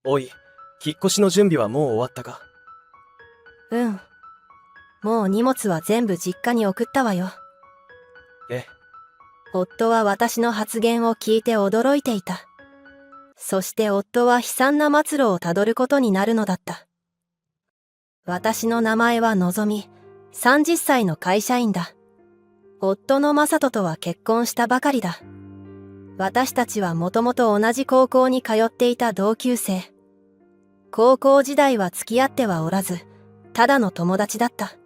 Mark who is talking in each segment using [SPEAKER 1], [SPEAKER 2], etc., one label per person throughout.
[SPEAKER 1] おい、引っ越しの準備はもう終わったか？
[SPEAKER 2] うん。もう荷物は全部実家に送ったわよ。
[SPEAKER 1] え、
[SPEAKER 2] 夫は私の発言を聞いて驚いていた。そして夫は悲惨な末路をたどることになるのだった。私の名前はのぞみ、30歳の会社員だ。夫の正人とは結婚したばかりだ。私たちはもともと同じ高校に通っていた同級生。高校時代は付き合ってはおらず、ただの友達だった。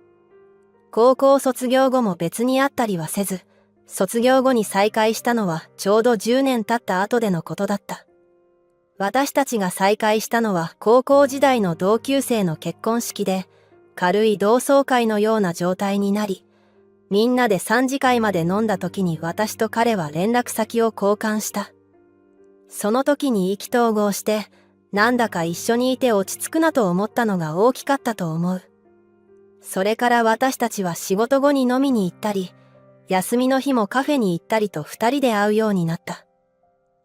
[SPEAKER 2] 高校卒業後も別に会ったりはせず、卒業後に再会したのはちょうど10年経った後でのことだった。私たちが再会したのは高校時代の同級生の結婚式で、軽い同窓会のような状態になり、みんなで3次会まで飲んだ時に私と彼は連絡先を交換した。その時に意気投合して、なんだか一緒にいて落ち着くなと思ったのが大きかったと思う。それから私たちは仕事後に飲みに行ったり、休みの日もカフェに行ったりと2人で会うようになった。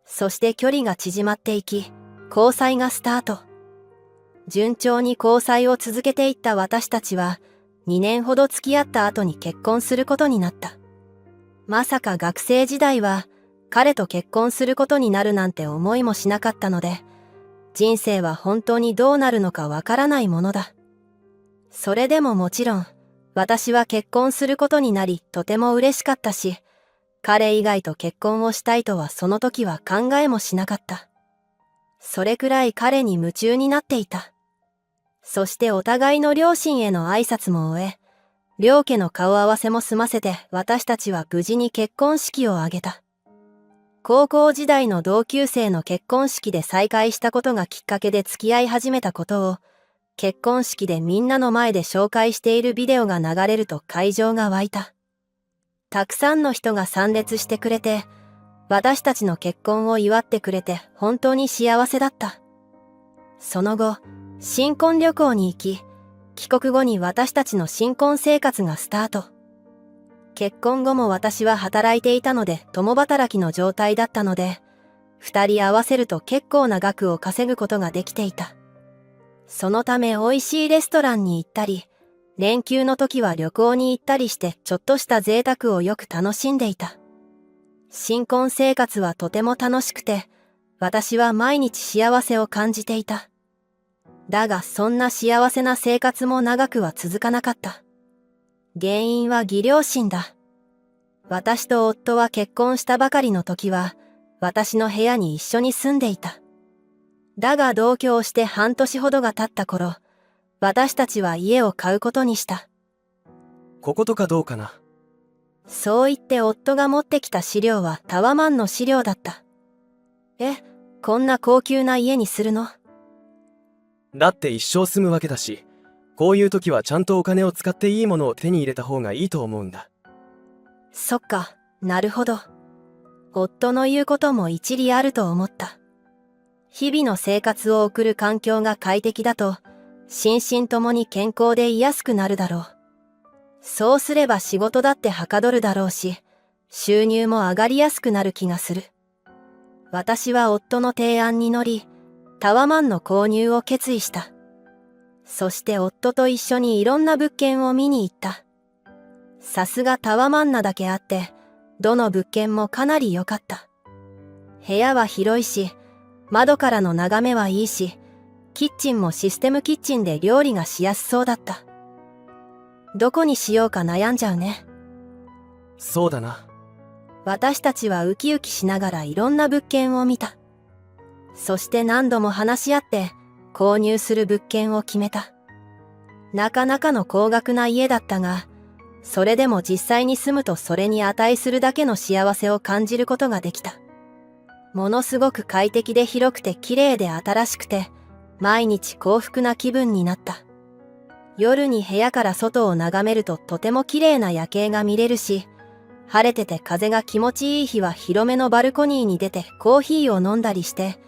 [SPEAKER 2] そして距離が縮まっていき、交際がスタート。順調に交際を続けていった私たちは、2年ほど付き合った後に結婚することになった。まさか学生時代は彼と結婚することになるなんて思いもしなかったので、人生は本当にどうなるのかわからないものだ。それでももちろん、私は結婚することになりとても嬉しかったし、彼以外と結婚をしたいとはその時は考えもしなかった。それくらい彼に夢中になっていた。そしてお互いの両親への挨拶も終え、両家の顔合わせも済ませて私たちは無事に結婚式を挙げた。高校時代の同級生の結婚式で再会したことがきっかけで付き合い始めたことを、結婚式でみんなの前で紹介しているビデオが流れると会場が沸いた。たくさんの人が参列してくれて、私たちの結婚を祝ってくれて本当に幸せだった。その後、新婚旅行に行き、帰国後に私たちの新婚生活がスタート。結婚後も私は働いていたので共働きの状態だったので、2人合わせると結構な額を稼ぐことができていた。そのため美味しいレストランに行ったり、連休の時は旅行に行ったりしてちょっとした贅沢をよく楽しんでいた。新婚生活はとても楽しくて、私は毎日幸せを感じていた。だがそんな幸せな生活も長くは続かなかった。原因は義両親だ。私と夫は結婚したばかりの時は、私の部屋に一緒に住んでいた。だが同居をして半年ほどが経った頃、私たちは家を買うことにした。
[SPEAKER 1] こことかどうかな？
[SPEAKER 2] そう言って夫が持ってきた資料はタワマンの資料だった。こんな高級な家にするの？
[SPEAKER 1] だって一生住むわけだし、こういう時はちゃんとお金を使っていいものを手に入れた方がいいと思うんだ。
[SPEAKER 2] そっか、なるほど。夫の言うことも一理あると思った。日々の生活を送る環境が快適だと、心身ともに健康でいやすくなるだろう。そうすれば仕事だってはかどるだろうし、収入も上がりやすくなる気がする。私は夫の提案に乗り、タワマンの購入を決意した。そして夫と一緒にいろんな物件を見に行った。さすがタワマンなだけあって、どの物件もかなり良かった。部屋は広いし、窓からの眺めはいいし、キッチンもシステムキッチンで料理がしやすそうだった。どこにしようか悩んじゃうね。
[SPEAKER 1] そうだな。
[SPEAKER 2] 私たちはウキウキしながらいろんな物件を見た。そして何度も話し合って購入する物件を決めた。なかなかの高額な家だったが、それでも実際に住むとそれに値するだけの幸せを感じることができた。ものすごく快適で広くて綺麗で新しくて、毎日幸福な気分になった。夜に部屋から外を眺めるととても綺麗な夜景が見れるし、晴れてて風が気持ちいい日は広めのバルコニーに出てコーヒーを飲んだりして、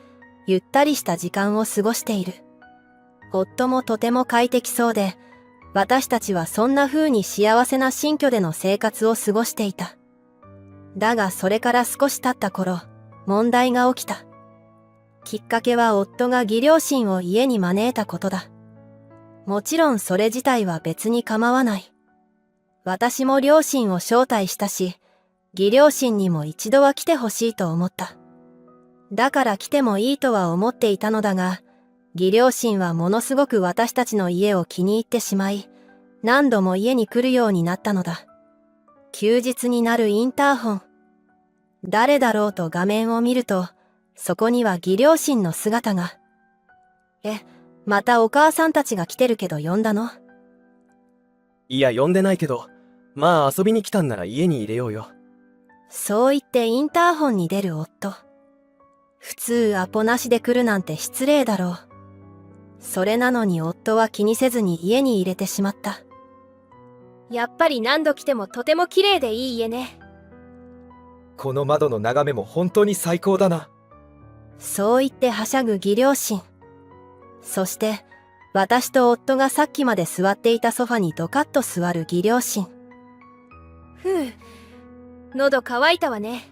[SPEAKER 2] ゆったりした時間を過ごしている。夫もとても快適そうで、私たちはそんな風に幸せな新居での生活を過ごしていた。だがそれから少し経った頃、問題が起きた。きっかけは夫が義両親を家に招いたことだ。もちろんそれ自体は別に構わない。私も両親を招待したし、義両親にも一度は来てほしいと思った。だから来てもいいとは思っていたのだが、義両親はものすごく私たちの家を気に入ってしまい、何度も家に来るようになったのだ。休日になるインターホン。誰だろうと画面を見ると、そこには義両親の姿が。またお母さんたちが来てるけど呼んだの？
[SPEAKER 1] いや、呼んでないけど、まあ遊びに来たんなら家に入れようよ。
[SPEAKER 2] そう言ってインターホンに出る夫。普通アポなしで来るなんて失礼だろう。それなのに夫は気にせずに家に入れてしまった。
[SPEAKER 3] やっぱり何度来てもとても綺麗でいい家ね。
[SPEAKER 4] この窓の眺めも本当に最高だな。
[SPEAKER 2] そう言ってはしゃぐ義両親。そして、私と夫がさっきまで座っていたソファにドカッと座る義両親。
[SPEAKER 3] ふう、喉乾いたわね。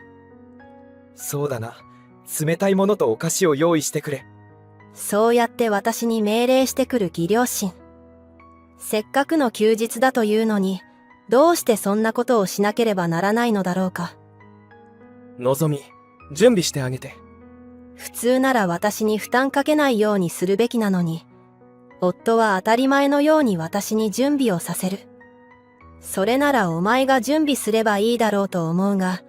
[SPEAKER 4] そうだな。冷たいものとお菓子を用意してくれ。
[SPEAKER 2] そうやって私に命令してくる義両親。せっかくの休日だというのに、どうしてそんなことをしなければならないのだろうか。
[SPEAKER 1] のぞみ、準備してあげて。
[SPEAKER 2] 普通なら私に負担かけないようにするべきなのに、夫は当たり前のように私に準備をさせる。それならお前が準備すればいいだろうと思うが、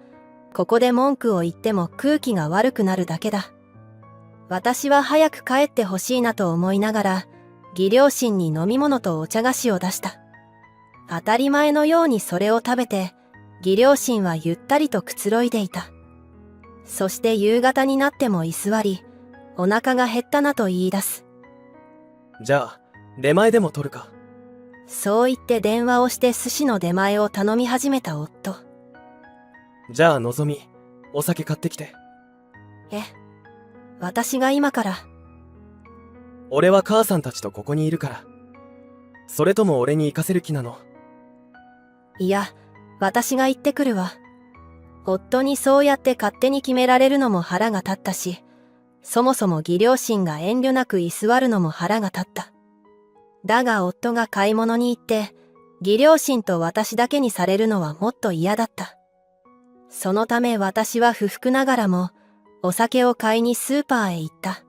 [SPEAKER 2] ここで文句を言っても空気が悪くなるだけだ。私は早く帰ってほしいなと思いながら、義両親に飲み物とお茶菓子を出した。当たり前のようにそれを食べて、義両親はゆったりとくつろいでいた。そして夕方になっても居座り、お腹が減ったなと言い出す。
[SPEAKER 1] じゃあ、出前でも取るか。
[SPEAKER 2] そう言って電話をして寿司の出前を頼み始めた夫。
[SPEAKER 1] じゃあのぞみ、お酒買ってきて。
[SPEAKER 2] 私が今から。
[SPEAKER 1] 俺は母さんたちとここにいるから。それとも俺に行かせる気なの？
[SPEAKER 2] いや、私が行ってくるわ。夫にそうやって勝手に決められるのも腹が立ったし、そもそも義両親が遠慮なく居座るのも腹が立った。だが夫が買い物に行って、義両親と私だけにされるのはもっと嫌だった。そのため私は不服ながらも、お酒を買いにスーパーへ行った。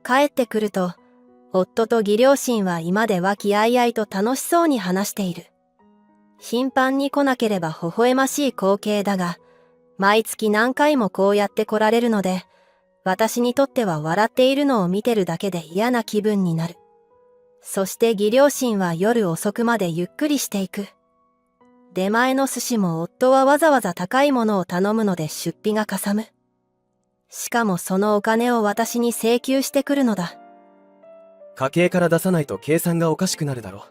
[SPEAKER 2] 帰ってくると、夫と義両親は居間で和気あいあいと楽しそうに話している。頻繁に来なければ微笑ましい光景だが、毎月何回もこうやって来られるので、私にとっては笑っているのを見てるだけで嫌な気分になる。そして義両親は夜遅くまでゆっくりしていく。出前の寿司も夫はわざわざ高いものを頼むので出費がかさむ。しかもそのお金を私に請求してくるのだ。
[SPEAKER 1] 家計から出さないと計算がおかしくなるだろ。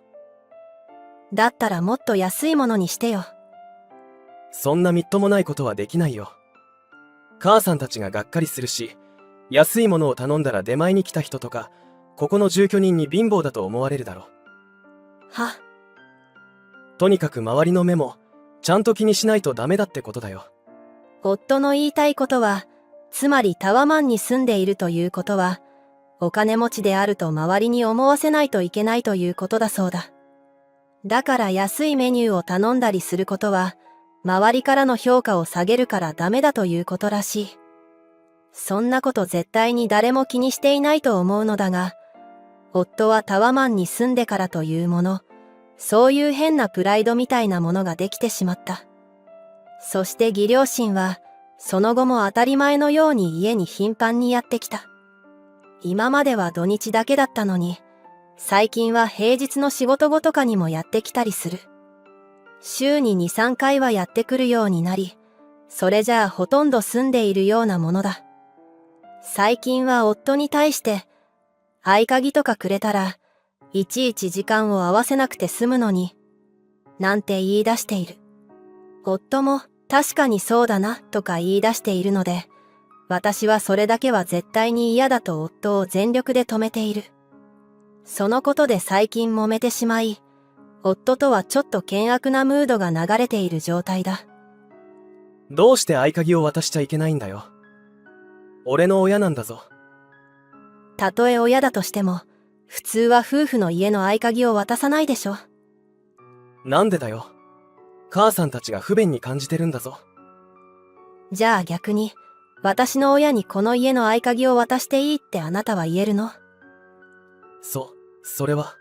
[SPEAKER 2] だったらもっと安いものにしてよ。
[SPEAKER 1] そんなみっともないことはできないよ。母さんたちががっかりするし、安いものを頼んだら出前に来た人とか、ここの住居人に貧乏だと思われるだろ。とにかく周りの目も、ちゃんと気にしないとダメだってことだよ。
[SPEAKER 2] 夫の言いたいことは、つまりタワマンに住んでいるということは、お金持ちであると周りに思わせないといけないということだそうだ。だから安いメニューを頼んだりすることは、周りからの評価を下げるからダメだということらしい。そんなこと絶対に誰も気にしていないと思うのだが、夫はタワマンに住んでからというもの、そういう変なプライドみたいなものができてしまった。そして義両親は、その後も当たり前のように家に頻繁にやってきた。今までは土日だけだったのに、最近は平日の仕事後とかにもやってきたりする。週に2、3回はやってくるようになり、それじゃあほとんど住んでいるようなものだ。最近は夫に対して、合鍵とかくれたら、いちいち時間を合わせなくて済むのに、なんて言い出している。夫も確かにそうだなとか言い出しているので、私はそれだけは絶対に嫌だと夫を全力で止めている。そのことで最近揉めてしまい、夫とはちょっと険悪なムードが流れている状態だ。
[SPEAKER 1] どうして合鍵を渡しちゃいけないんだよ。俺の親なんだぞ。
[SPEAKER 2] たとえ親だとしても、普通は夫婦の家の合鍵を渡さないでしょ。
[SPEAKER 1] なんでだよ。母さんたちが不便に感じてるんだぞ。
[SPEAKER 2] じゃあ逆に、私の親にこの家の合鍵を渡していいってあなたは言えるの？
[SPEAKER 1] それは。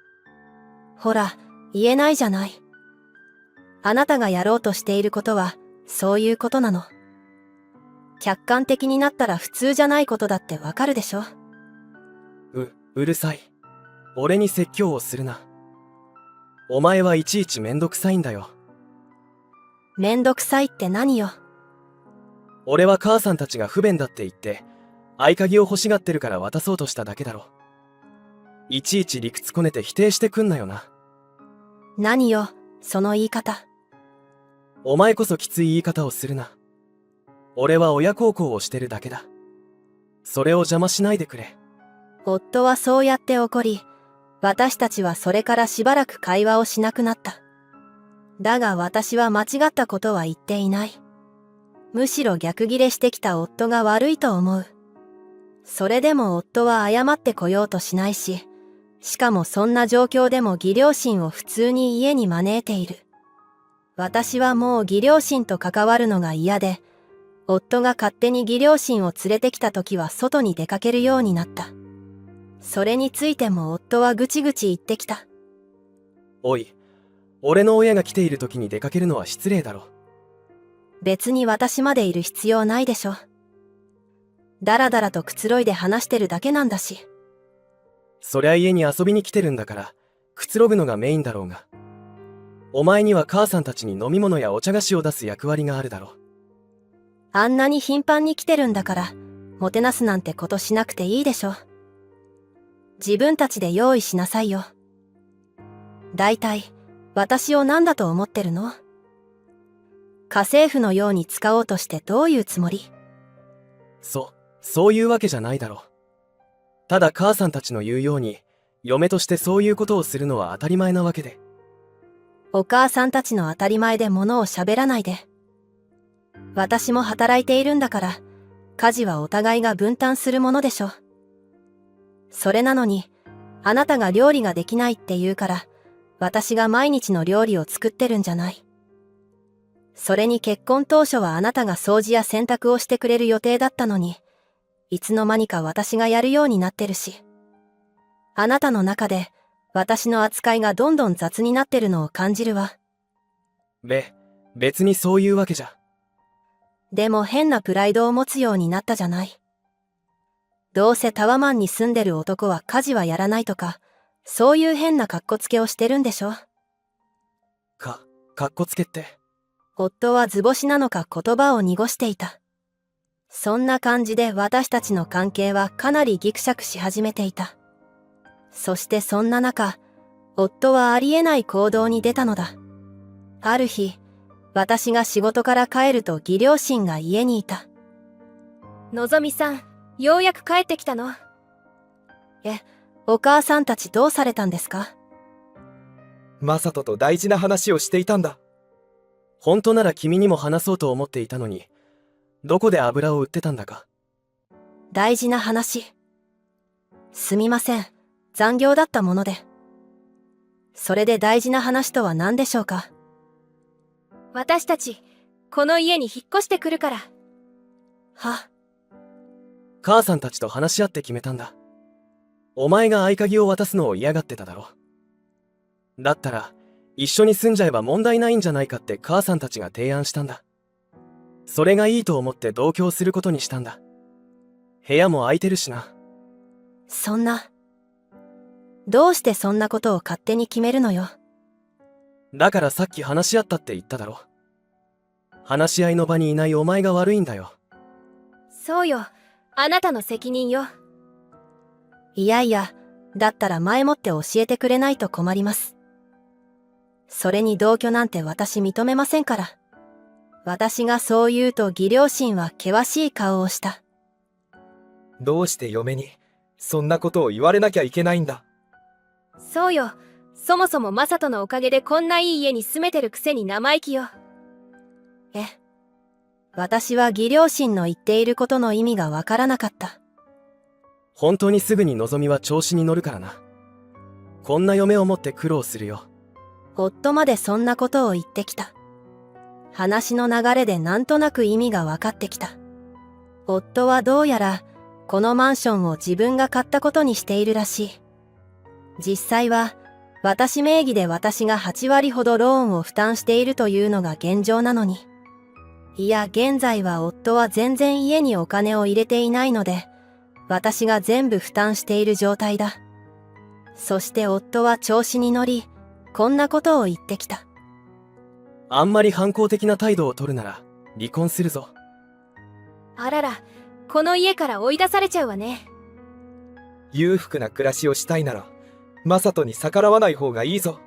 [SPEAKER 2] ほら、言えないじゃない。あなたがやろうとしていることは、そういうことなの。客観的になったら普通じゃないことだってわかるでしょ。
[SPEAKER 1] うるさい。俺に説教をするな。お前はいちいちめんどくさいんだよ。
[SPEAKER 2] めんどくさいって何よ。
[SPEAKER 1] 俺は母さんたちが不便だって言って、合鍵を欲しがってるから渡そうとしただけだろ。いちいち理屈こねて否定してくんなよな。
[SPEAKER 2] 何よ、その言い方。
[SPEAKER 1] お前こそきつい言い方をするな。俺は親孝行をしてるだけだ。それを邪魔しないでくれ。
[SPEAKER 2] 夫はそうやって怒り、私たちはそれからしばらく会話をしなくなった。だが私は間違ったことは言っていない。むしろ逆ギレしてきた夫が悪いと思う。それでも夫は謝ってこようとしないし、しかもそんな状況でも義両親を普通に家に招いている。私はもう義両親と関わるのが嫌で、夫が勝手に義両親を連れてきた時は外に出かけるようになった。それについても夫はぐちぐち言ってきた。
[SPEAKER 1] おい、俺の親が来ている時に出かけるのは失礼だろ。
[SPEAKER 2] 別に私までいる必要ないでしょ。だらだらとくつろいで話してるだけなんだし。
[SPEAKER 1] そりゃ家に遊びに来てるんだから、くつろぐのがメインだろうが。お前には母さんたちに飲み物やお茶菓子を出す役割があるだろ。
[SPEAKER 2] あんなに頻繁に来てるんだから、もてなすなんてことしなくていいでしょ。自分たちで用意しなさいよ。だいたい、私を何だと思ってるの？家政婦のように使おうとしてどういうつもり？
[SPEAKER 1] そういうわけじゃないだろ。ただ母さんたちの言うように、嫁としてそういうことをするのは当たり前なわけで。
[SPEAKER 2] お母さんたちの当たり前で物を喋らないで。私も働いているんだから、家事はお互いが分担するものでしょ。それなのに、あなたが料理ができないって言うから、私が毎日の料理を作ってるんじゃない。それに結婚当初はあなたが掃除や洗濯をしてくれる予定だったのに、いつの間にか私がやるようになってるし。あなたの中で、私の扱いがどんどん雑になってるのを感じるわ。
[SPEAKER 1] 別にそういうわけじゃ。
[SPEAKER 2] でも変なプライドを持つようになったじゃない。どうせタワマンに住んでる男は家事はやらないとか、そういう変なカッコつけをしてるんでしょ。
[SPEAKER 1] かっこつけって。
[SPEAKER 2] 夫は図星なのか言葉を濁していた。そんな感じで私たちの関係はかなりギクシャクし始めていた。そしてそんな中、夫はありえない行動に出たのだ。ある日、私が仕事から帰ると義両親が家にいた。
[SPEAKER 3] のぞみさん、ようやく帰ってきたの？
[SPEAKER 2] お母さんたちどうされたんですか？
[SPEAKER 4] マサトと大事な話をしていたんだ。
[SPEAKER 1] 本当なら君にも話そうと思っていたのに、どこで油を売ってたんだか。
[SPEAKER 2] 大事な話。すみません。残業だったもので。それで大事な話とは何でしょうか？
[SPEAKER 3] 私たち、この家に引っ越してくるから。
[SPEAKER 2] は、
[SPEAKER 1] 母さんたちと話し合って決めたんだ。お前が合鍵を渡すのを嫌がってただろ。だったら、一緒に住んじゃえば問題ないんじゃないかって母さんたちが提案したんだ。それがいいと思って同居することにしたんだ。部屋も空いてるしな。
[SPEAKER 2] そんな。どうしてそんなことを勝手に決めるのよ。
[SPEAKER 1] だからさっき話し合ったって言っただろ。話し合いの場にいないお前が悪いんだよ。
[SPEAKER 3] そうよ、あなたの責任よ。
[SPEAKER 2] いやいや、だったら前もって教えてくれないと困ります。それに同居なんて私認めませんから。私がそう言うと義両親は険しい顔をした。
[SPEAKER 4] どうして嫁にそんなことを言われなきゃいけないんだ。
[SPEAKER 3] そうよ、そもそもマサトのおかげでこんないい家に住めてるくせに生意気よ。
[SPEAKER 2] 私は義両親の言っていることの意味がわからなかった。
[SPEAKER 1] 本当にすぐにのぞみは調子に乗るからな。こんな嫁を持って苦労するよ。
[SPEAKER 2] 夫までそんなことを言ってきた。話の流れでなんとなく意味が分かってきた。夫はどうやらこのマンションを自分が買ったことにしているらしい。実際は私名義で私が8割ほどローンを負担しているというのが現状なのに。いや、現在は夫は全然家にお金を入れていないので、私が全部負担している状態だ。そして夫は調子に乗り、こんなことを言ってきた。
[SPEAKER 1] あんまり反抗的な態度を取るなら離婚するぞ。
[SPEAKER 3] あらら、この家から追い出されちゃうわね。
[SPEAKER 4] 裕福な暮らしをしたいならマサトに逆らわない方がいいぞ。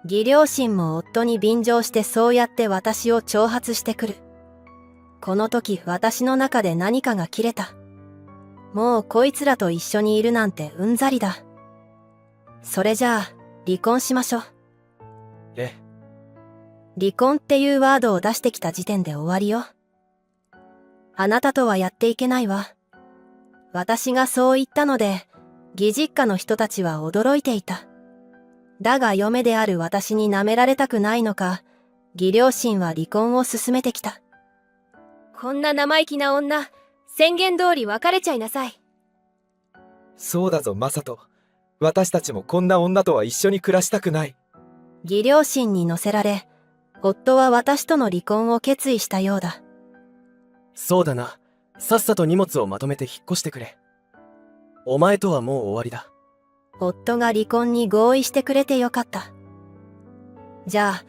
[SPEAKER 2] 義両親も夫に便乗してそうやって私を挑発してくる。この時私の中で何かが切れた。もうこいつらと一緒にいるなんてうんざりだ。それじゃあ離婚しましょう。離婚っていうワードを出してきた時点で終わりよ。あなたとはやっていけないわ。私がそう言ったので、義実家の人たちは驚いていた。だが嫁である私に舐められたくないのか、義両親は離婚を進めてきた。
[SPEAKER 3] こんな生意気な女、宣言通り別れちゃいなさい。
[SPEAKER 4] そうだぞマサト。私たちもこんな女とは一緒に暮らしたくない。
[SPEAKER 2] 義両親に乗せられ、夫は私との離婚を決意したようだ。
[SPEAKER 1] そうだな。さっさと荷物をまとめて引っ越してくれ。お前とはもう終わりだ。
[SPEAKER 2] 夫が離婚に合意してくれてよかった。じゃあ、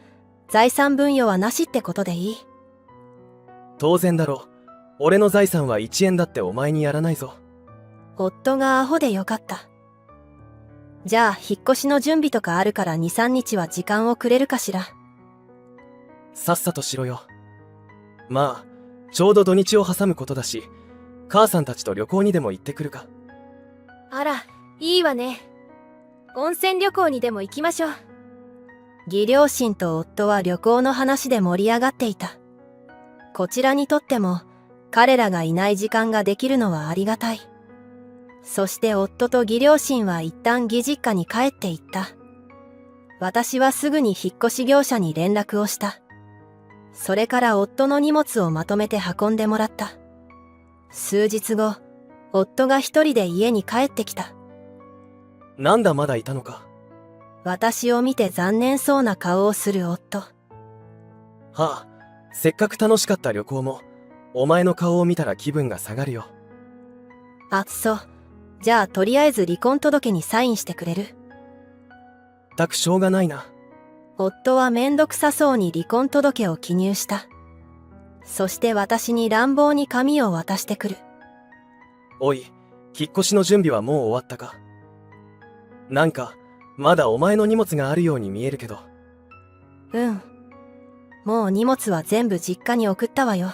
[SPEAKER 2] 財産分与はなしってことでいい？
[SPEAKER 1] 当然だろう。俺の財産は1円だってお前にやらないぞ。
[SPEAKER 2] 夫がアホでよかった。じゃあ、引っ越しの準備とかあるから2、3日は時間をくれるかしら。
[SPEAKER 1] さっさとしろよ。まあ、ちょうど土日を挟むことだし、母さんたちと旅行にでも行ってくるか。
[SPEAKER 3] あら、いいわね。温泉旅行にでも行きましょう。
[SPEAKER 2] 義両親と夫は旅行の話で盛り上がっていた。こちらにとっても、彼らがいない時間ができるのはありがたい。そして夫と義両親は一旦義実家に帰って行った。私はすぐに引っ越し業者に連絡をした。それから夫の荷物をまとめて運んでもらった。数日後、夫が一人で家に帰ってきた。
[SPEAKER 1] なんだまだいたのか。
[SPEAKER 2] 私を見て残念そうな顔をする夫。
[SPEAKER 1] はあ、せっかく楽しかった旅行も、お前の顔を見たら気分が下がるよ。
[SPEAKER 2] あ、そう。じゃあとりあえず離婚届にサインしてくれる？
[SPEAKER 1] たくしょうがないな。
[SPEAKER 2] 夫はめんどくさそうに離婚届を記入した。そして私に乱暴に紙を渡してくる。
[SPEAKER 1] おい、引っ越しの準備はもう終わったか。なんか、まだお前の荷物があるように見えるけど。
[SPEAKER 2] うん。もう荷物は全部実家に送ったわよ。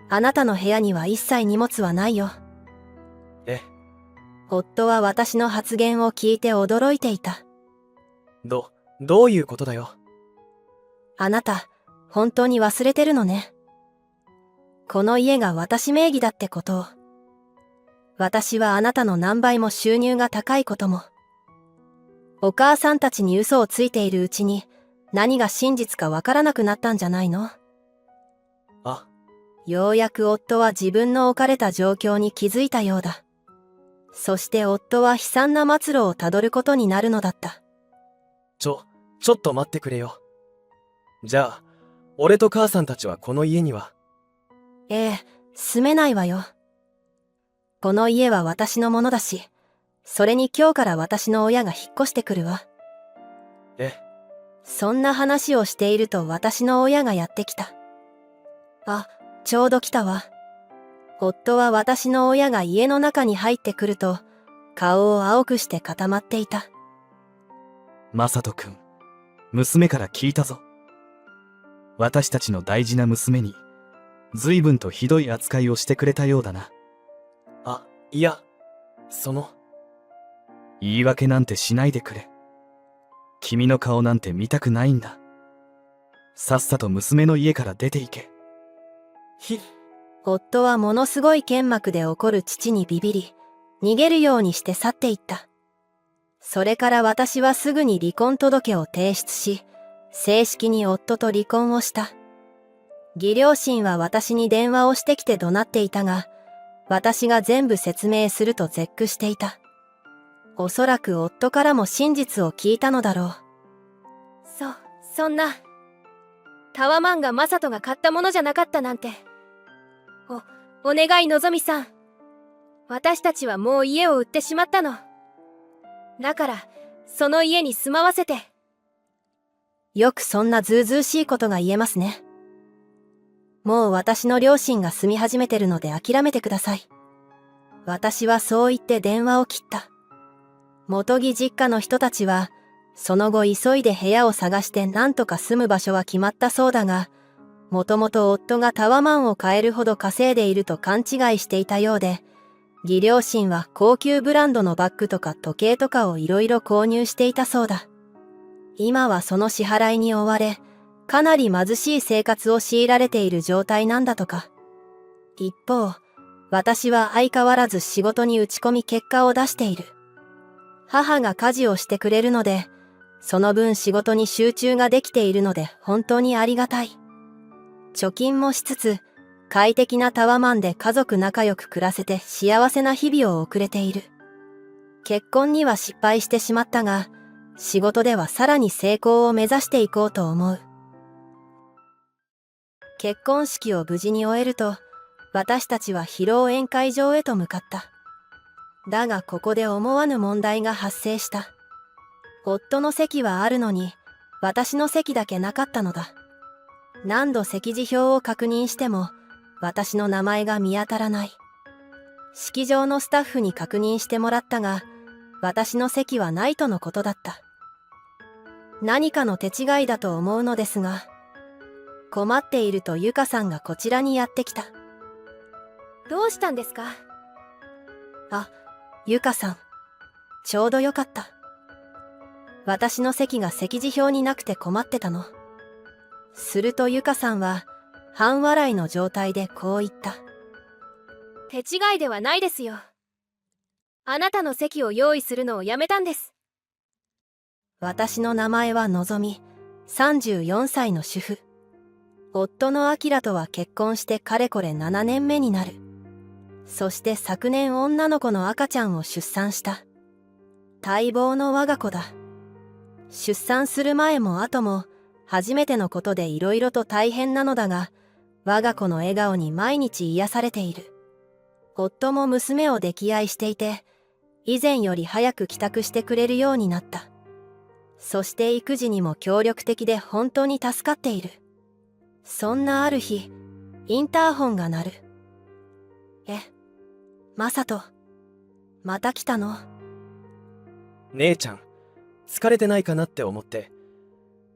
[SPEAKER 2] あなたの部屋には一切荷物はないよ。夫は私の発言を聞いて驚いていた。
[SPEAKER 1] どういうことだよ。
[SPEAKER 2] あなた、本当に忘れてるのね。この家が私名義だってことを。私はあなたの何倍も収入が高いことも。お母さんたちに嘘をついているうちに何が真実かわからなくなったんじゃないの？
[SPEAKER 1] あ、
[SPEAKER 2] ようやく夫は自分の置かれた状況に気づいたようだ。そして夫は悲惨な末路をたどることになるのだった。
[SPEAKER 1] ちょっと待ってくれよ。じゃあ、俺と母さんたちはこの家には。
[SPEAKER 2] ええ、住めないわよ。この家は私のものだし、それに今日から私の親が引っ越してくるわ。そんな話をしていると私の親がやってきた。あ、ちょうど来たわ。夫は私の親が家の中に入ってくると、顔を青くして固まっていた。
[SPEAKER 5] マサト君、娘から聞いたぞ。私たちの大事な娘に、随分とひどい扱いをしてくれたようだな。
[SPEAKER 1] あ、いや、
[SPEAKER 5] 言い訳なんてしないでくれ。君の顔なんて見たくないんだ。さっさと娘の家から出て行け。
[SPEAKER 2] 夫はものすごい剣幕で怒る父にビビり、逃げるようにして去っていった。それから私はすぐに離婚届を提出し、正式に夫と離婚をした。義両親は私に電話をしてきて怒鳴っていたが、私が全部説明すると絶句していた。おそらく夫からも真実を聞いたのだろう。
[SPEAKER 3] そんな。タワマンがマサトが買ったものじゃなかったなんて。お願いのぞみさん。私たちはもう家を売ってしまったの。だから、その家に住まわせて。
[SPEAKER 2] よくそんなずうずうしいことが言えますね。もう私の両親が住み始めてるので諦めてください。私はそう言って電話を切った。元木実家の人たちは、その後急いで部屋を探して何とか住む場所は決まったそうだが、もともと夫がタワマンを買えるほど稼いでいると勘違いしていたようで、義両親は高級ブランドのバッグとか時計とかをいろいろ購入していたそうだ。今はその支払いに追われ、かなり貧しい生活を強いられている状態なんだとか。一方、私は相変わらず仕事に打ち込み結果を出している。母が家事をしてくれるので、その分仕事に集中ができているので本当にありがたい。貯金もしつつ、快適なタワマンで家族仲良く暮らせて幸せな日々を送れている。結婚には失敗してしまったが、仕事ではさらに成功を目指していこうと思う。結婚式を無事に終えると、私たちは披露宴会場へと向かった。だがここで思わぬ問題が発生した。夫の席はあるのに、私の席だけなかったのだ。何度席次表を確認しても、私の名前が見当たらない。式場のスタッフに確認してもらったが、私の席はないとのことだった。何かの手違いだと思うのですが、困っているとゆかさんがこちらにやってきた。
[SPEAKER 3] どうしたんですか？
[SPEAKER 2] あ、ゆかさん、ちょうどよかった。私の席が席次表になくて困ってたの。するとゆかさんは半笑いの状態でこう言った。
[SPEAKER 3] 手違いではないですよ。あなたの席を用意するのをやめたんです。
[SPEAKER 2] 私の名前はのぞみ、34歳の主婦。夫のあきらとは結婚してかれこれ7年目になる。そして昨年女の子の赤ちゃんを出産した。待望の我が子だ。出産する前も後も初めてのことでいろいろと大変なのだが、我が子の笑顔に毎日癒されている。夫も娘を溺愛していて、以前より早く帰宅してくれるようになった。そして育児にも協力的で本当に助かっている。そんなある日、インターホンが鳴る。マサト、また来たの？
[SPEAKER 1] 姉ちゃん、疲れてないかなって思って。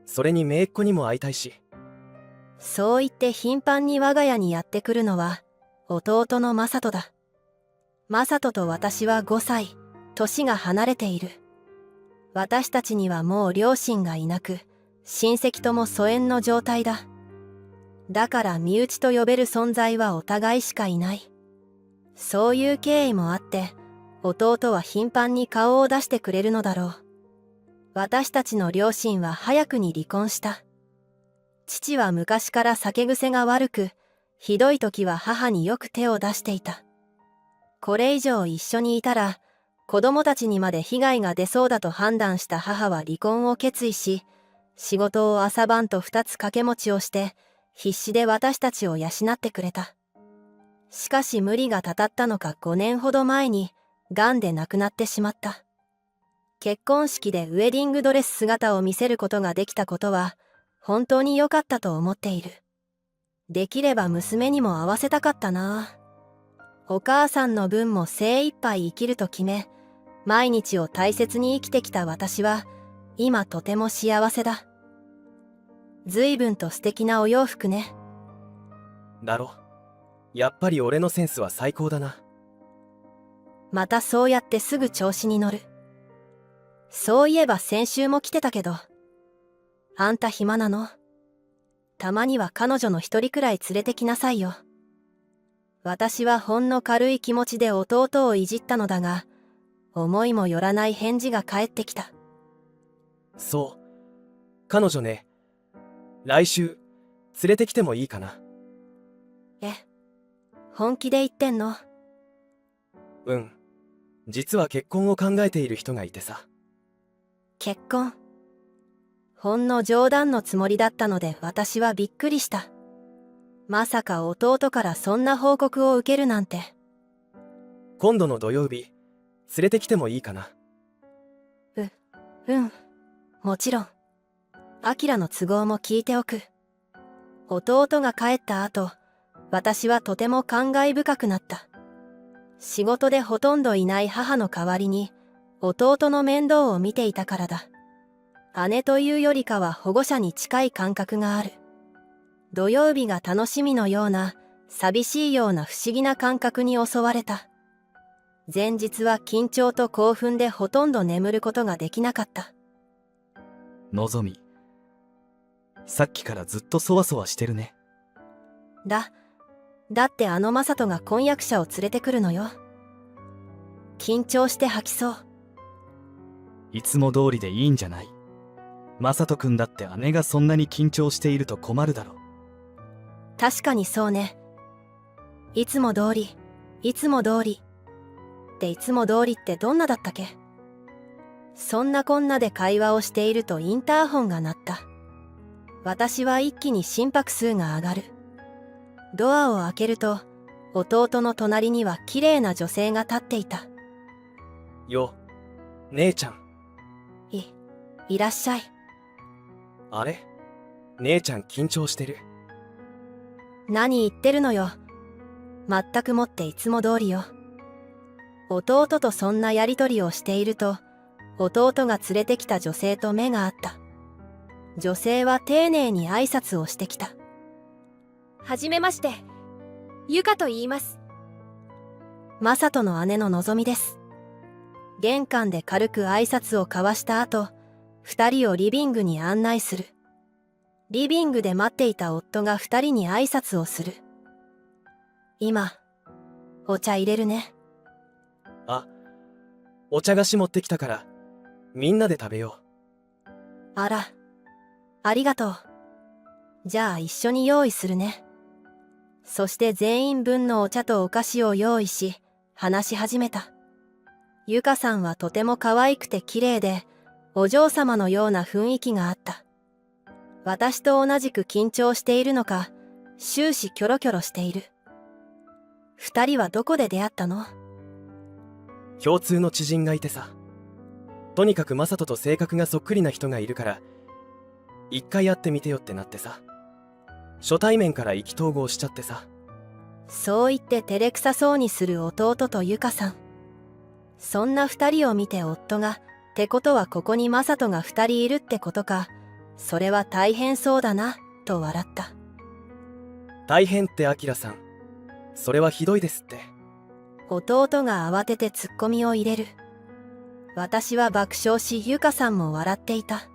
[SPEAKER 1] それに姪っ子にも会いたいし。
[SPEAKER 2] そう言って頻繁に我が家にやってくるのは、弟のマサトだ。マサトと私は5歳、年が離れている。私たちにはもう両親がいなく、親戚とも疎遠の状態だ。だから身内と呼べる存在はお互いしかいない。そういう経緯もあって、弟は頻繁に顔を出してくれるのだろう。私たちの両親は早くに離婚した。父は昔から酒癖が悪く、ひどい時は母によく手を出していた。これ以上一緒にいたら、子供たちにまで被害が出そうだと判断した母は離婚を決意し、仕事を朝晩と2つ掛け持ちをして、必死で私たちを養ってくれた。しかし無理がたたったのか5年ほど前に、癌で亡くなってしまった。結婚式でウェディングドレス姿を見せることができたことは、本当に良かったと思っている。できれば娘にも会わせたかったな。お母さんの分も精一杯生きると決め、毎日を大切に生きてきた私は、今とても幸せだ。随分と素敵なお洋服ね。
[SPEAKER 1] だろ。やっぱり俺のセンスは最高だな。
[SPEAKER 2] またそうやってすぐ調子に乗る。そういえば先週も来てたけど。あんた暇なの？たまには彼女の一人くらい連れてきなさいよ。私はほんの軽い気持ちで弟をいじったのだが、思いもよらない返事が返ってきた。
[SPEAKER 1] そう。彼女ね。来週、連れてきてもいいかな。
[SPEAKER 2] え、本気で言ってんの？
[SPEAKER 1] うん。実は結婚を考えている人がいてさ。
[SPEAKER 2] 結婚？ほんの冗談のつもりだったので私はびっくりした。まさか弟からそんな報告を受けるなんて。
[SPEAKER 1] 今度の土曜日、連れてきてもいいかな。
[SPEAKER 2] うん、もちろん。アキラの都合も聞いておく。弟が帰った後、私はとても感慨深くなった。仕事でほとんどいない母の代わりに、弟の面倒を見ていたからだ。姉というよりかは保護者に近い感覚がある。土曜日が楽しみのような、寂しいような不思議な感覚に襲われた。前日は緊張と興奮でほとんど眠ることができなかった。
[SPEAKER 5] のぞみ、さっきからずっとそわそわしてるね。
[SPEAKER 2] だってマサトが婚約者を連れてくるのよ。緊張して吐きそう。
[SPEAKER 5] いつも通りでいいんじゃない。マサト君だって姉がそんなに緊張していると困るだろ。
[SPEAKER 2] 確かにそうね。いつも通りっていつも通りってどんなだったっけ？そんなこんなで会話をしているとインターホンが鳴った。私は一気に心拍数が上がる。ドアを開けると、弟の隣には綺麗な女性が立っていた。
[SPEAKER 1] よ、姉ちゃん。
[SPEAKER 2] いらっしゃい。
[SPEAKER 1] あれ？姉ちゃん緊張してる。
[SPEAKER 2] 何言ってるのよ。全くもっていつも通りよ。弟とそんなやりとりをしていると、弟が連れてきた女性と目が合った。女性は丁寧に挨拶をしてきた。
[SPEAKER 3] はじめまして。ゆかと言います。
[SPEAKER 2] マサトの姉ののぞみです。玄関で軽く挨拶を交わした後、二人をリビングに案内する。リビングで待っていた夫が二人に挨拶をする。今、お茶入れるね。
[SPEAKER 1] あ、お茶菓子持ってきたから、みんなで食べよ
[SPEAKER 2] あら、ありがとう。じゃあ一緒に用意するね。そして全員分のお茶とお菓子を用意し、話し始めた。ゆかさんはとても可愛くて綺麗で、お嬢様のような雰囲気があった。私と同じく緊張しているのか、終始キョロキョロしている。二人はどこで出会ったの？
[SPEAKER 1] う。共通の知人がいてさ。とにかくマサトと性格がそっくりな人がいるから、一回会ってみてよってなってさ。初対面から意気投合しちゃってさ。
[SPEAKER 2] そう言って照れくさそうにする弟とゆかさん。そんな二人を見て夫が、ってことはここにマサトが二人いるってことか、それは大変そうだな、と笑った。
[SPEAKER 1] 大変ってアキラさん。それはひどいですって。
[SPEAKER 2] 弟が慌ててツッコミを入れる。私は爆笑しゆかさんも笑っていた。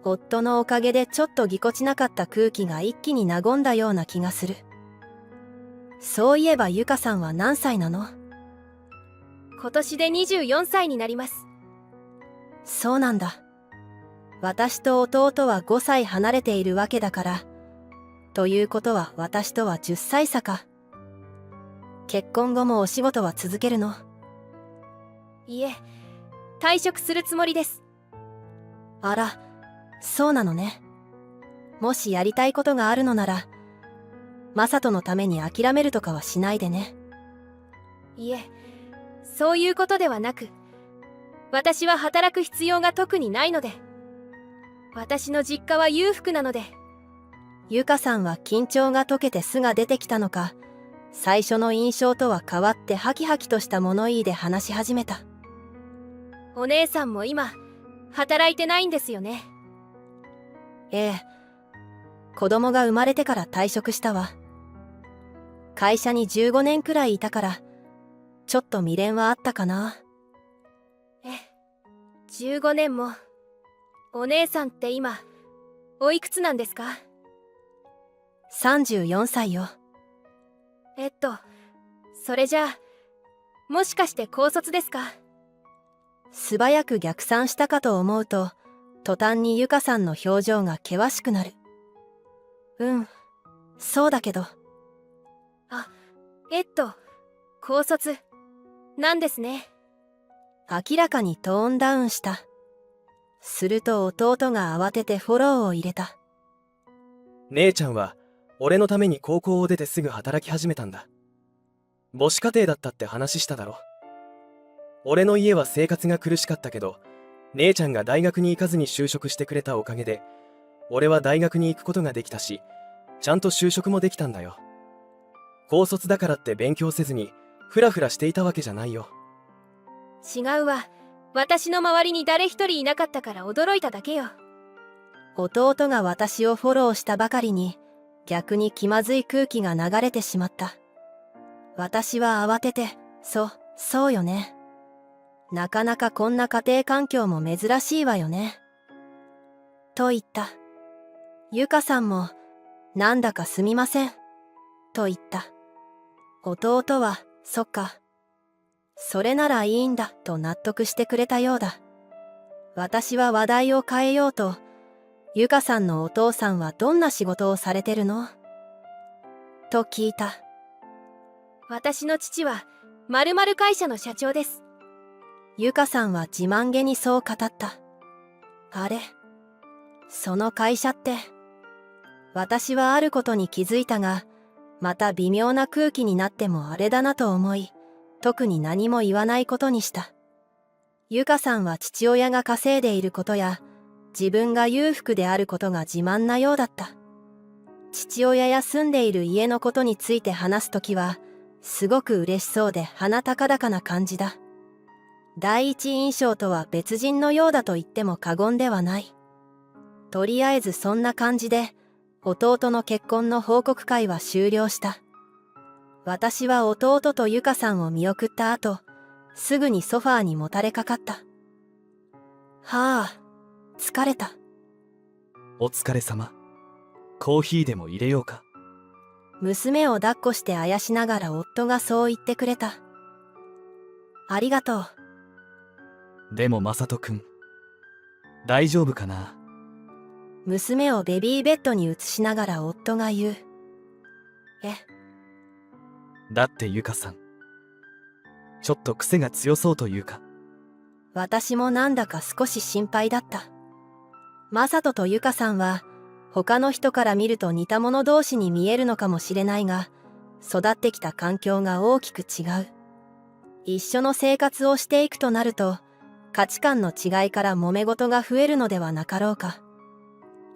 [SPEAKER 2] 夫のおかげでちょっとぎこちなかった空気が一気に和んだような気がする。そういえばゆかさんは何歳なの？
[SPEAKER 3] 今年で24歳になります。
[SPEAKER 2] そうなんだ。私と弟は5歳離れているわけだから。ということは私とは10歳差か。結婚後もお仕事は続けるの？
[SPEAKER 3] いえ、退職するつもりです。
[SPEAKER 2] あら、そうなのね。もしやりたいことがあるのなら、マサトのために諦めるとかはしないでね。
[SPEAKER 3] いえ、そういうことではなく、私は働く必要が特にないので。私の実家は裕福なので。
[SPEAKER 2] ゆかさんは緊張が解けて素が出てきたのか、最初の印象とは変わってハキハキとした物言いで話し始めた。
[SPEAKER 3] お姉さんも今、働いてないんですよね。
[SPEAKER 2] ええ。子供が生まれてから退職したわ。会社に15年くらいいたから、ちょっと未練はあったかな。
[SPEAKER 3] 15年も。お姉さんって今、おいくつなんですか？
[SPEAKER 2] 34歳よ。
[SPEAKER 3] それじゃあ、もしかして高卒ですか？
[SPEAKER 2] 素早く逆算したかと思うと、途端にゆかさんの表情が険しくなる。そうだけど。
[SPEAKER 3] 高卒なんですね。
[SPEAKER 2] 明らかにトーンダウンした。すると弟が慌ててフォローを入れた。
[SPEAKER 1] 姉ちゃんは俺のために高校を出てすぐ働き始めたんだ。母子家庭だったって話しただろ。俺の家は生活が苦しかったけど、姉ちゃんが大学に行かずに就職してくれたおかげで、俺は大学に行くことができたし、ちゃんと就職もできたんだよ。高卒だからって勉強せずにフラフラしていたわけじゃないよ。
[SPEAKER 3] 違うわ。私の周りに誰一人いなかったから驚いただけよ。
[SPEAKER 2] 弟が私をフォローしたばかりに、逆に気まずい空気が流れてしまった。私は慌てて、そうよね。なかなかこんな家庭環境も珍しいわよね。と言った。ゆかさんも、なんだかすみません。と言った。弟は、そっか。それならいいんだと納得してくれたようだ。私は話題を変えようと、ゆかさんのお父さんはどんな仕事をされてるの？と聞いた。
[SPEAKER 3] 私の父は〇〇会社の社長です。
[SPEAKER 2] ゆかさんは自慢げにそう語った。あれ？その会社って。私はあることに気づいたが、また微妙な空気になってもあれだなと思い、特に何も言わないことにした。ゆかさんは父親が稼いでいることや、自分が裕福であることが自慢なようだった。父親や住んでいる家のことについて話すときは、すごく嬉しそうで鼻高々な感じだ。第一印象とは別人のようだと言っても過言ではない。とりあえずそんな感じで、弟の結婚の報告会は終了した。私は弟とゆかさんを見送った後、すぐにソファーにもたれかかった。疲れた。
[SPEAKER 5] お疲れ様。コーヒーでも入れようか。
[SPEAKER 2] 娘を抱っこしてあやしながら夫がそう言ってくれた。ありがとう。
[SPEAKER 5] でもマサトくん、大丈夫かな？
[SPEAKER 2] 娘をベビーベッドに移しながら夫が言う。
[SPEAKER 5] だってゆかさん、ちょっと癖が強そうというか。
[SPEAKER 2] 私もなんだか少し心配だった。マサトとゆかさんは、他の人から見ると似た者同士に見えるのかもしれないが、育ってきた環境が大きく違う。一緒の生活をしていくとなると、価値観の違いから揉め事が増えるのではなかろうか。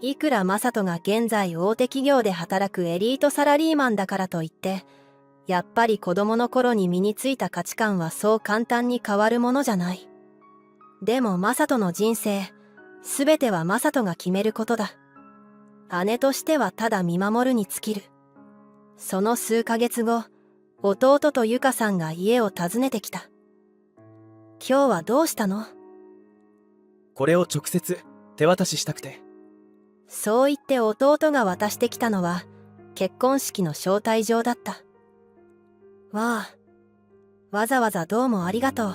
[SPEAKER 2] いくらマサトが現在大手企業で働くエリートサラリーマンだからといって、やっぱり子供の頃に身についた価値観はそう簡単に変わるものじゃない。でもマサトの人生、すべてはマサトが決めることだ。姉としてはただ見守るに尽きる。その数ヶ月後、弟とゆかさんが家を訪ねてきた。今日はどうしたの？
[SPEAKER 1] これを直接手渡ししたくて。
[SPEAKER 2] そう言って弟が渡してきたのは、結婚式の招待状だった。わざわざどうもありがとう。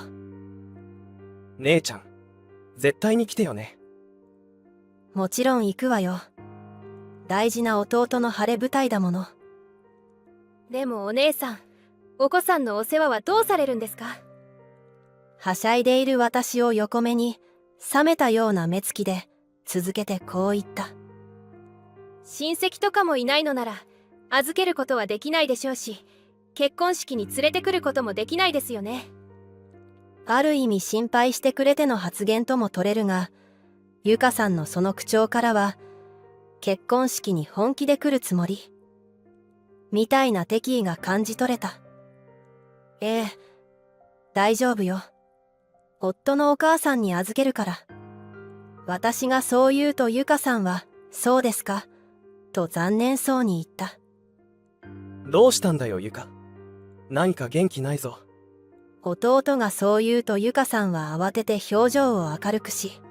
[SPEAKER 1] 姉ちゃん、絶対に来てよね。
[SPEAKER 2] もちろん行くわよ。大事な弟の晴れ舞台だもの。
[SPEAKER 3] でもお姉さん、お子さんのお世話はどうされるんですか？
[SPEAKER 2] はしゃいでいる私を横目に、冷めたような目つきで、続けてこう言った。
[SPEAKER 3] 親戚とかもいないのなら、預けることはできないでしょうし、結婚式に連れてくることもできないですよね。
[SPEAKER 2] ある意味心配してくれての発言とも取れるが、ゆかさんのその口調からは、結婚式に本気で来るつもりみたいな敵意が感じ取れた。大丈夫よ。夫のお母さんに預けるから。私がそう言うとゆかさんは、そうですか、と残念そうに言った。
[SPEAKER 1] どうしたんだよゆか。何か元気ないぞ。
[SPEAKER 2] 弟がそう言うとゆかさんは慌てて表情を明るくし、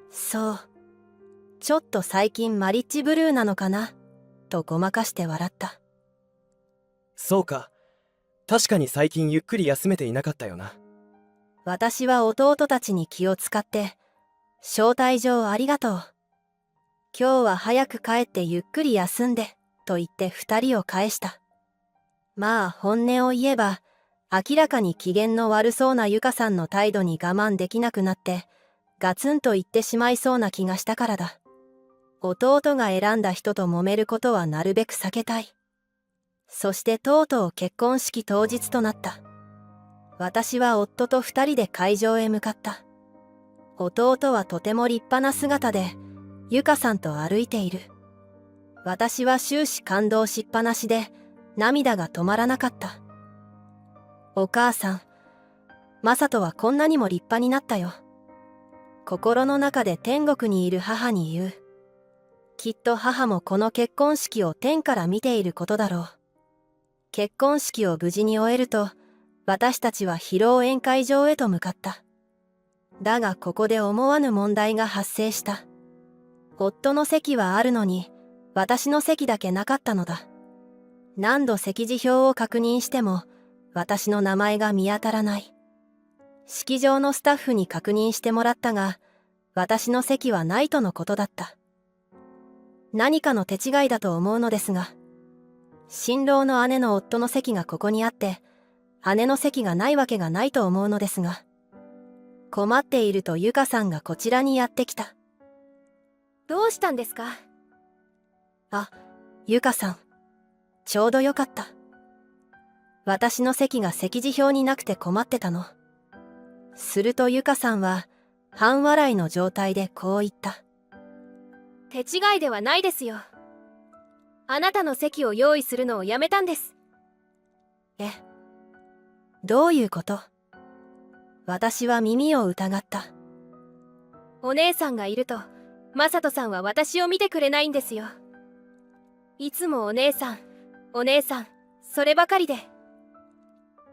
[SPEAKER 2] そう。ちょっと最近マリッジブルーなのかなとごまかして笑った。
[SPEAKER 1] そうか。確かに最近ゆっくり休めていなかったよな。
[SPEAKER 2] 私は弟たちに気を使って、招待状ありがとう。今日は早く帰ってゆっくり休んで、と言って二人を返した。まあ本音を言えば、明らかに機嫌の悪そうなゆかさんの態度に我慢できなくなって、ガツンと言ってしまいそうな気がしたからだ。弟が選んだ人と揉めることはなるべく避けたい。そしてとうとう結婚式当日となった。私は夫と二人で会場へ向かった。弟はとても立派な姿で、ゆかさんと歩いている。私は終始感動しっぱなしで、涙が止まらなかった。お母さん、マサトはこんなにも立派になったよ。心の中で天国にいる母に言う。きっと母もこの結婚式を天から見ていることだろう。結婚式を無事に終えると、私たちは披露宴会場へと向かった。だがここで思わぬ問題が発生した。夫の席はあるのに、私の席だけなかったのだ。何度席次表を確認しても、私の名前が見当たらない。式場のスタッフに確認してもらったが、私の席はないとのことだった。何かの手違いだと思うのですが、新郎の姉の夫の席がここにあって、姉の席がないわけがないと思うのですが、困っているとゆかさんがこちらにやってきた。
[SPEAKER 3] どうしたんですか？
[SPEAKER 2] あ、ゆかさん、ちょうどよかった。私の席が席次表になくて困ってたの。するとゆかさんは半笑いの状態でこう言った。
[SPEAKER 3] 手違いではないですよ。あなたの席を用意するのをやめたんです。
[SPEAKER 2] え、どういうこと？私は耳を疑った。
[SPEAKER 3] お姉さんがいると、マサトさんは私を見てくれないんですよ。いつもお姉さん、お姉さん、そればかりで。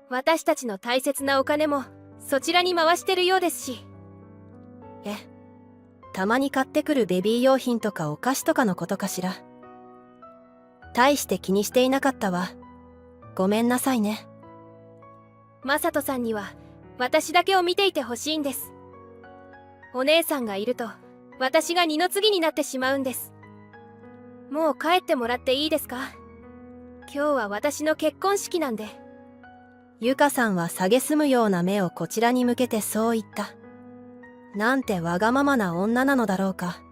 [SPEAKER 3] 私たちの大切なお金もそちらに回してるようですし。
[SPEAKER 2] え、たまに買ってくるベビー用品とかお菓子とかのことかしら。大して気にしていなかったわ。ごめんなさいね。
[SPEAKER 3] マサトさんには私だけを見ていてほしいんです。お姉さんがいると私が二の次になってしまうんです。もう帰ってもらっていいですか？今日は私の結婚式なんで。
[SPEAKER 2] ゆかさんは蔑むような目をこちらに向けてそう言った。なんてわがままな女なのだろうか。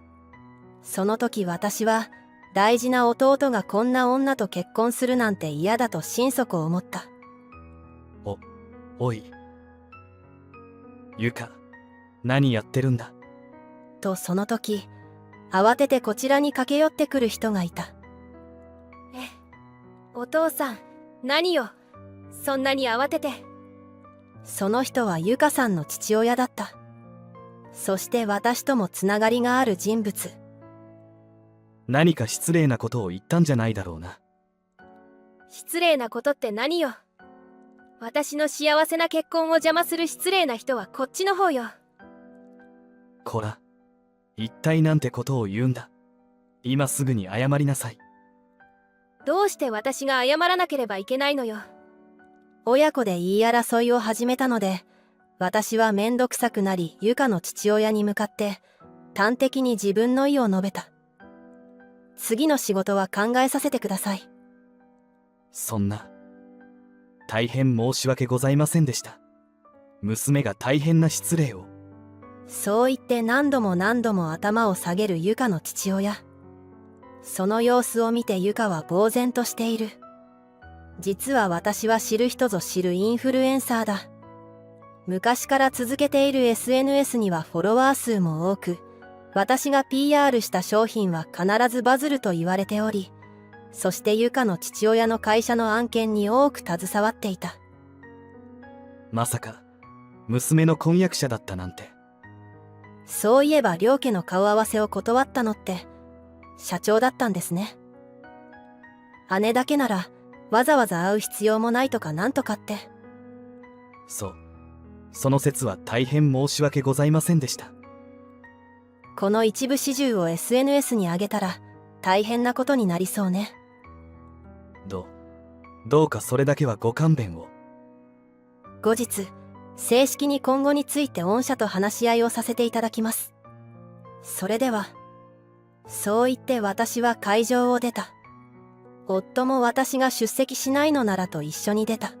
[SPEAKER 2] その時私は大事な弟がこんな女と結婚するなんて嫌だと心底思った。
[SPEAKER 5] おい。ゆか、何やってるんだ？
[SPEAKER 2] とその時、慌ててこちらに駆け寄ってくる人がいた。
[SPEAKER 3] お父さん、何よ、そんなに慌てて。
[SPEAKER 2] その人はゆかさんの父親だった。そして私ともつながりがある人物。
[SPEAKER 5] 何か失礼なことを言ったんじゃないだろうな。
[SPEAKER 3] 失礼なことって何よ。私の幸せな結婚を邪魔する失礼な人はこっちの方よ。
[SPEAKER 5] こら、一体なんてことを言うんだ。今すぐに謝りなさい。
[SPEAKER 3] どうして私が謝らなければいけないのよ。
[SPEAKER 2] 親子で言い争いを始めたので、私はめんどくさくなりゆかの父親に向かって端的に自分の意を述べた。次の仕事は考えさせてください。
[SPEAKER 5] そんな。大変申し訳ございませんでした。娘が大変な失礼を。
[SPEAKER 2] そう言って何度も何度も頭を下げるゆかの父親。その様子を見てゆかは呆然としている。実は私は知る人ぞ知るインフルエンサーだ。昔から続けている SNS にはフォロワー数も多く、私が PR した商品は必ずバズると言われており、そしてゆかの父親の会社の案件に多く携わっていた。
[SPEAKER 5] まさか娘の婚約者だったなんて。
[SPEAKER 2] そういえば両家の顔合わせを断ったのって社長だったんですね。姉だけならわざわざ会う必要もないとかなんとかって。
[SPEAKER 5] そう、その説は大変申し訳ございませんでした。
[SPEAKER 2] この一部始終を SNS に上げたら大変なことになりそうね。
[SPEAKER 5] どうかそれだけはご勘弁を。
[SPEAKER 2] 後日正式に今後について御社と話し合いをさせていただきます。それでは。そう言って私は会場を出た。夫も私が出席しないのならと一緒に出た。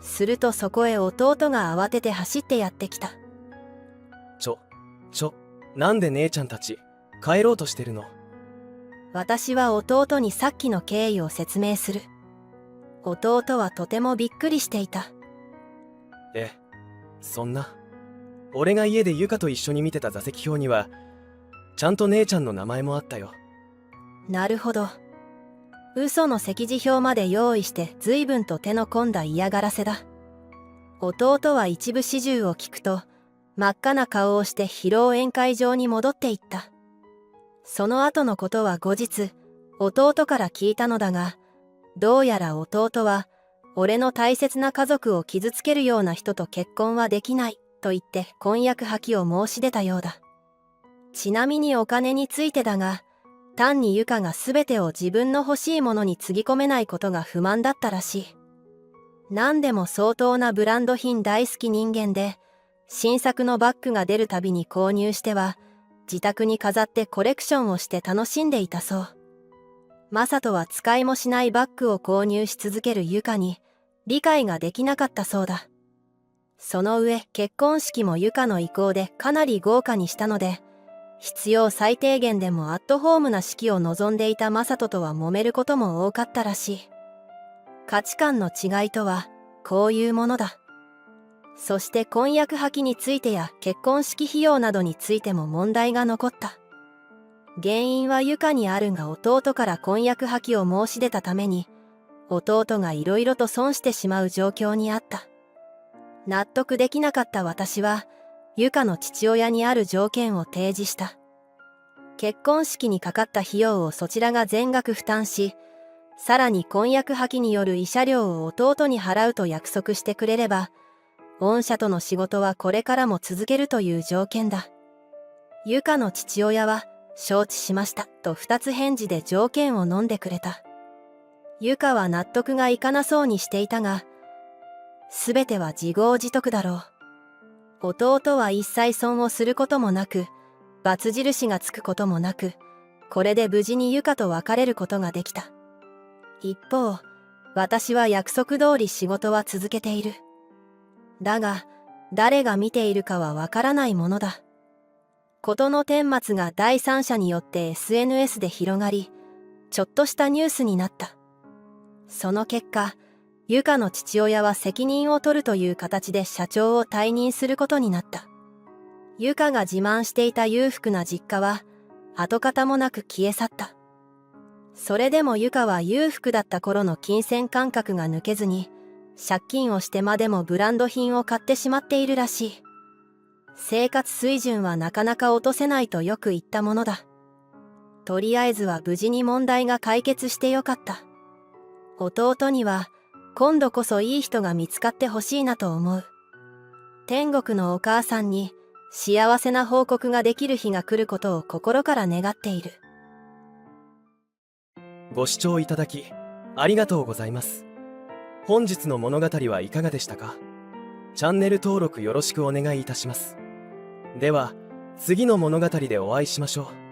[SPEAKER 2] するとそこへ弟が慌てて走ってやってきた。
[SPEAKER 1] なんで姉ちゃんたち帰ろうとしてるの？
[SPEAKER 2] 私は弟にさっきの経緯を説明する。弟はとてもびっくりしていた。
[SPEAKER 1] そんな。俺が家でユカと一緒に見てた座席表にはちゃんと姉ちゃんの名前もあったよ。
[SPEAKER 2] なるほど。嘘の席次表まで用意して随分と手の込んだ嫌がらせだ。弟は一部始終を聞くと真っ赤な顔をして披露宴会場に戻っていった。その後のことは後日弟から聞いたのだが、どうやら弟は俺の大切な家族を傷つけるような人と結婚はできないと言って婚約破棄を申し出たようだ。ちなみにお金についてだが、単にユカが全てを自分の欲しいものにつぎ込めないことが不満だったらしい。何でも相当なブランド品大好き人間で、新作のバッグが出るたびに購入しては自宅に飾ってコレクションをして楽しんでいたそう。マサトは使いもしないバッグを購入し続けるユカに理解ができなかったそうだ。その上結婚式もユカの意向でかなり豪華にしたので、必要最低限でもアットホームな式を望んでいたマサトとは揉めることも多かったらしい。価値観の違いとはこういうものだ。そして婚約破棄についてや結婚式費用などについても問題が残った。原因はユカにあるが、弟から婚約破棄を申し出たために弟がいろいろと損してしまう状況にあった。納得できなかった私はユカの父親にある条件を提示した。結婚式にかかった費用をそちらが全額負担し、さらに婚約破棄による慰謝料を弟に払うと約束してくれれば、御社との仕事はこれからも続けるという条件だ。ユカの父親は承知しましたと二つ返事で条件を飲んでくれた。ユカは納得がいかなそうにしていたが、すべては自業自得だろう。弟は一切損をすることもなく、罰印がつくこともなく、これで無事にユカと別れることができた。一方、私は約束通り仕事は続けている。だが、誰が見ているかはわからないものだ。事の顛末が第三者によって SNS で広がり、ちょっとしたニュースになった。その結果、ユカの父親は責任を取るという形で社長を退任することになった。ユカが自慢していた裕福な実家は、跡形もなく消え去った。それでもユカは裕福だった頃の金銭感覚が抜けずに、借金をしてまでもブランド品を買ってしまっているらしい。生活水準はなかなか落とせないとよく言ったものだ。とりあえずは無事に問題が解決してよかった。弟には今度こそいい人が見つかってほしいなと思う。天国のお母さんに幸せな報告ができる日が来ることを心から願っている。
[SPEAKER 1] ご視聴いただきありがとうございます。本日の物語はいかがでしたか？チャンネル登録よろしくお願いいたします。では、次の物語でお会いしましょう。